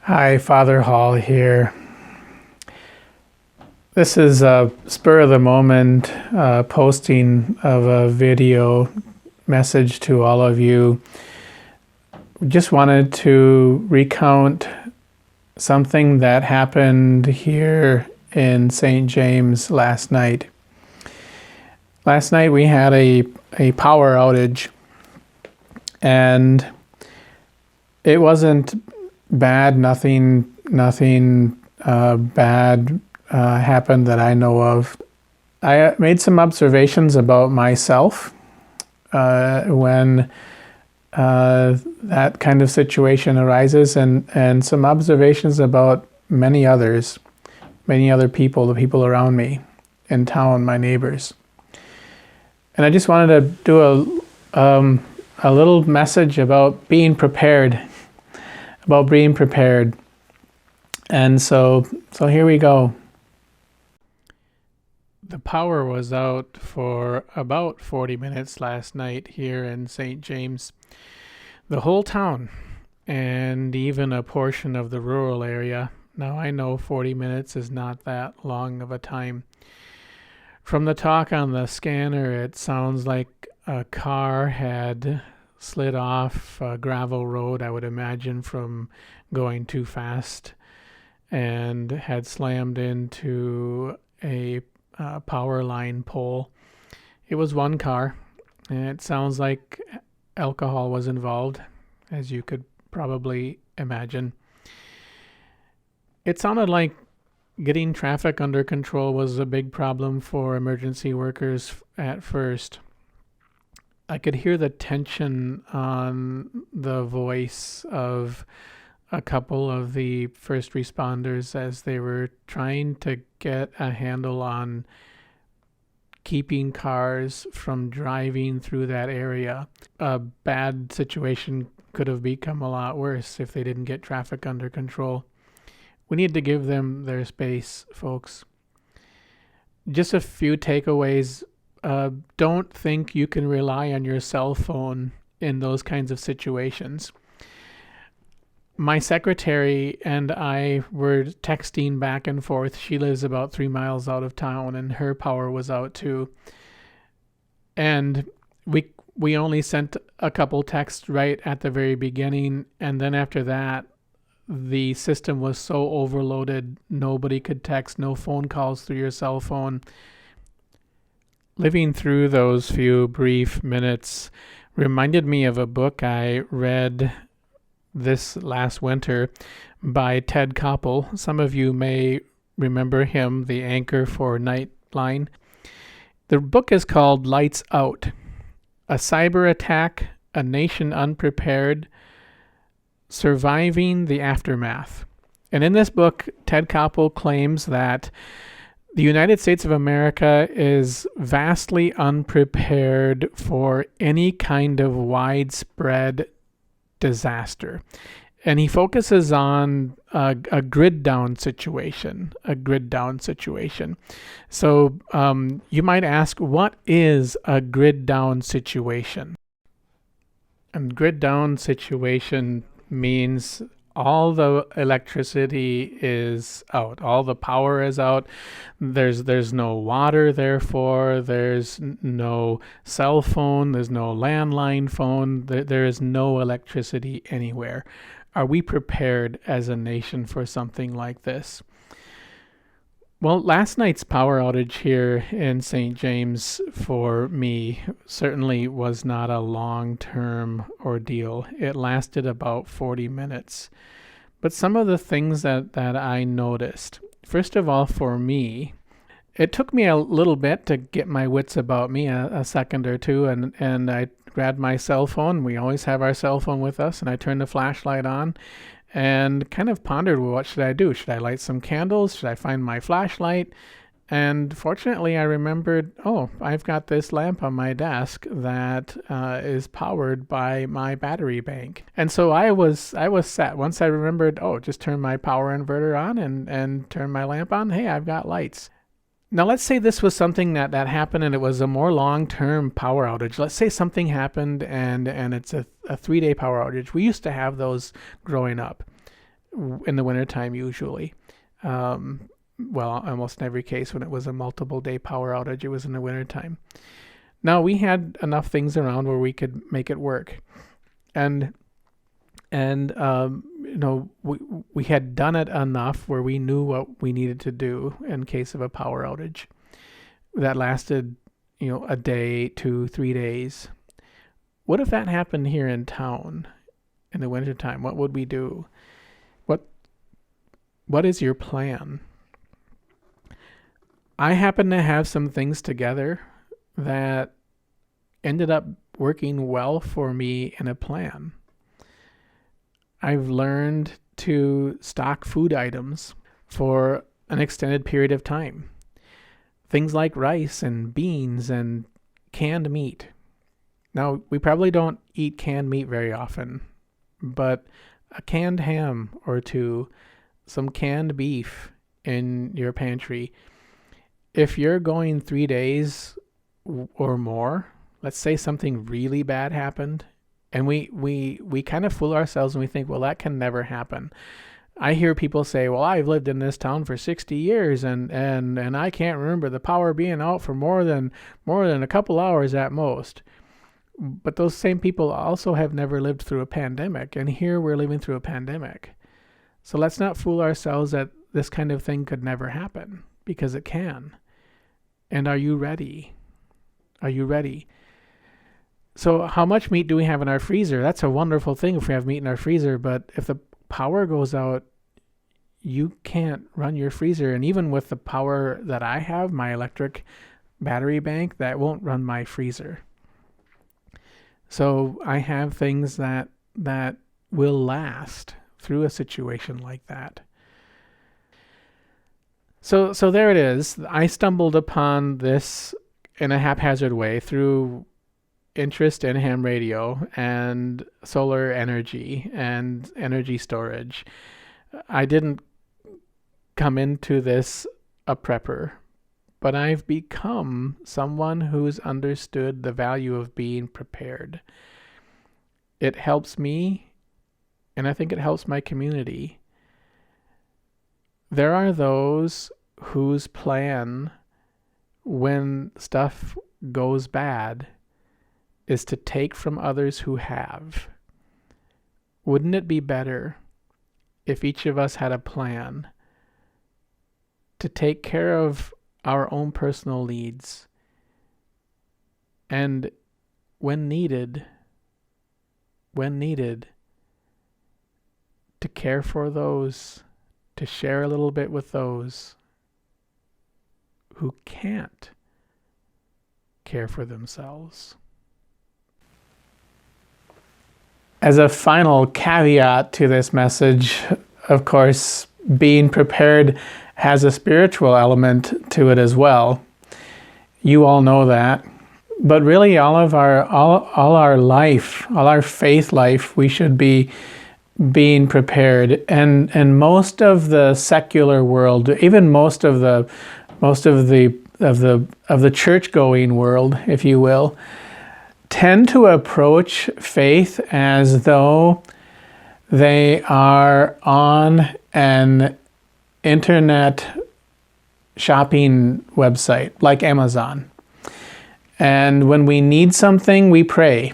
Hi, Father Hall here. This is a spur of the moment posting of a video message to all of you. Just wanted to recount something that happened here in St. James last night. Last night we had a power outage, and it wasn't bad. Nothing bad happened that I know of. I made some observations about myself when that kind of situation arises, and some observations about many other people, the people around me in town, my neighbors. And I just wanted to do a little message about being prepared. And so here we go. The power was out for about 40 minutes last night here in St. James. The whole town, and even a portion of the rural area. Now I know 40 minutes is not that long of a time. From the talk on the scanner, it sounds like a car had slid off a gravel road, I would imagine, from going too fast, and had slammed into a power line pole. It was one car, and it sounds like alcohol was involved, as you could probably imagine. It sounded like getting traffic under control was a big problem for emergency workers at first. I could hear the tension on the voice of a couple of the first responders as they were trying to get a handle on keeping cars from driving through that area. A bad situation could have become a lot worse if they didn't get traffic under control. We need to give them their space, folks. Just a few takeaways. Don't think you can rely on your cell phone in those kinds of situations. My secretary and I were texting back and forth. She lives about 3 miles out of town, and her power was out too. And we only sent a couple texts right at the very beginning, and then after that, the system was so overloaded, nobody could text, no phone calls through your cell phone. Living through those few brief minutes reminded me of a book I read this last winter by Ted Koppel. Some of you may remember him, the anchor for Nightline. The book is called Lights Out: A Cyber Attack, A Nation Unprepared, Surviving the Aftermath. And in this book, Ted Koppel claims that the United States of America is vastly unprepared for any kind of widespread disaster. And he focuses on a grid down situation. So you might ask, what is a grid down situation? A grid down situation means all the electricity is out, all the power is out. There's no water, therefore there's no cell phone, there's no landline phone, there is no electricity anywhere. Are we prepared as a nation for something like this? Well, last night's power outage here in St. James for me certainly was not a long-term ordeal. It lasted about 40 minutes. But some of the things that I noticed, first of all, for me, it took me a little bit to get my wits about me, a second or two, and I grabbed my cell phone. We always have our cell phone with us, and I turned the flashlight on and kind of pondered, well, what should I do? Should I light some candles? Should I find my flashlight? And fortunately, I remembered, I've got this lamp on my desk that is powered by my battery bank. And so I was set. Once I remembered, just turn my power inverter on and turn my lamp on. Hey, I've got lights. Now, let's say this was something that happened and it was a more long-term power outage. Let's say something happened and it's a 3-day power outage. We used to have those growing up. in the wintertime usually. Well, almost in every case when it was a multiple day power outage, it was in the wintertime. Now, we had enough things around where we could make it work. And we had done it enough where we knew what we needed to do in case of a power outage that lasted, a day, 2, 3 days. What if that happened here in town in the wintertime? What would we do? What is your plan? I happen to have some things together that ended up working well for me in a plan. I've learned to stock food items for an extended period of time. Things like rice and beans and canned meat. Now, we probably don't eat canned meat very often, but a canned ham or two, some canned beef in your pantry. If you're going 3 days or more, let's say something really bad happened, and we kind of fool ourselves and we think, well, that can never happen. I hear people say, well, I've lived in this town for 60 years and I can't remember the power being out for more than a couple hours at most. But those same people also have never lived through a pandemic, and here we're living through a pandemic. So let's not fool ourselves that this kind of thing could never happen, because it can. And are you ready? Are you ready? So how much meat do we have in our freezer? That's a wonderful thing if we have meat in our freezer, but if the power goes out, you can't run your freezer. And even with the power that I have, my electric battery bank, that won't run my freezer. So I have things that will last through a situation like that. So there it is. I stumbled upon this in a haphazard way through interest in ham radio and solar energy and energy storage. I didn't come into this a prepper, but I've become someone who's understood the value of being prepared. It helps me, and I think it helps my community. There are those whose plan when stuff goes bad is to take from others who have. Wouldn't it be better if each of us had a plan to take care of our own personal needs, and when needed, to care for those, to share a little bit with those who can't care for themselves? As a final caveat to this message, of course, being prepared has a spiritual element to it as well. You all know that. But really all our life, all our faith life, we should be being prepared. And most of the secular world, even most of the church-going world, if you will, tend to approach faith as though they are on an internet shopping website like Amazon. And when we need something, we pray.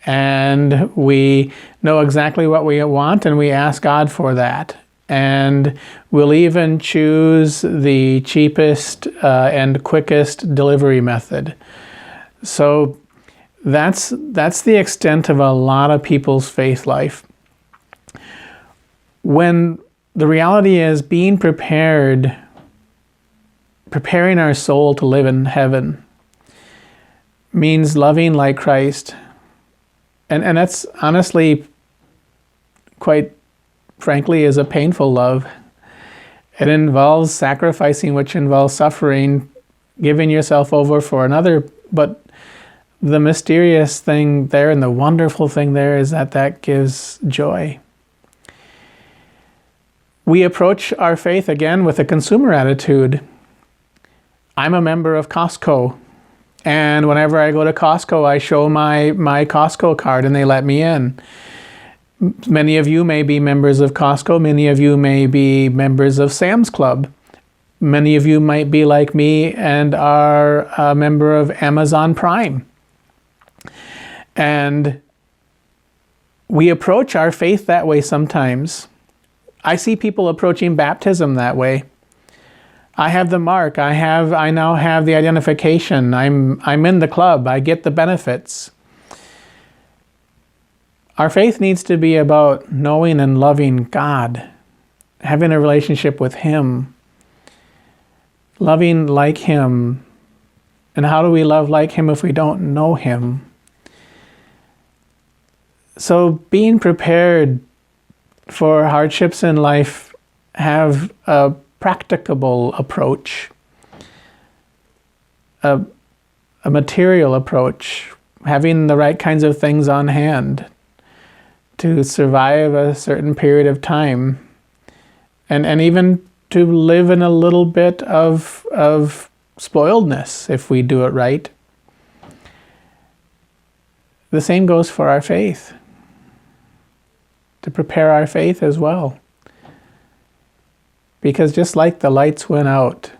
And we know exactly what we want, and we ask God for that. And we'll even choose the cheapest and quickest delivery method. So that's the extent of a lot of people's faith life. When the reality is being prepared, preparing our soul to live in heaven, means loving like Christ. And that's honestly, quite frankly, is a painful love. It involves sacrificing, which involves suffering, giving yourself over for another. But the mysterious thing there and the wonderful thing there is that gives joy. We approach our faith again with a consumer attitude. I'm a member of Costco. And whenever I go to Costco, I show my Costco card and they let me in. Many of you may be members of Costco. Many of you may be members of Sam's Club. Many of you might be like me and are a member of Amazon Prime. And we approach our faith that way sometimes. I see people approaching baptism that way. I have the mark. I now have the identification. I'm in the club. I get the benefits. Our faith needs to be about knowing and loving God, having a relationship with Him, loving like Him. And how do we love like Him if we don't know Him? So being prepared for hardships in life, have a practicable approach, a material approach, having the right kinds of things on hand to survive a certain period of time, and even to live in a little bit of spoiledness if we do it right. The same goes for our faith, to prepare our faith as well. Because just like the lights went out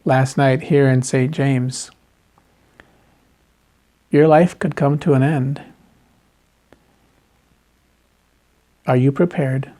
last night here in St. James, your life could come to an end. Are you prepared?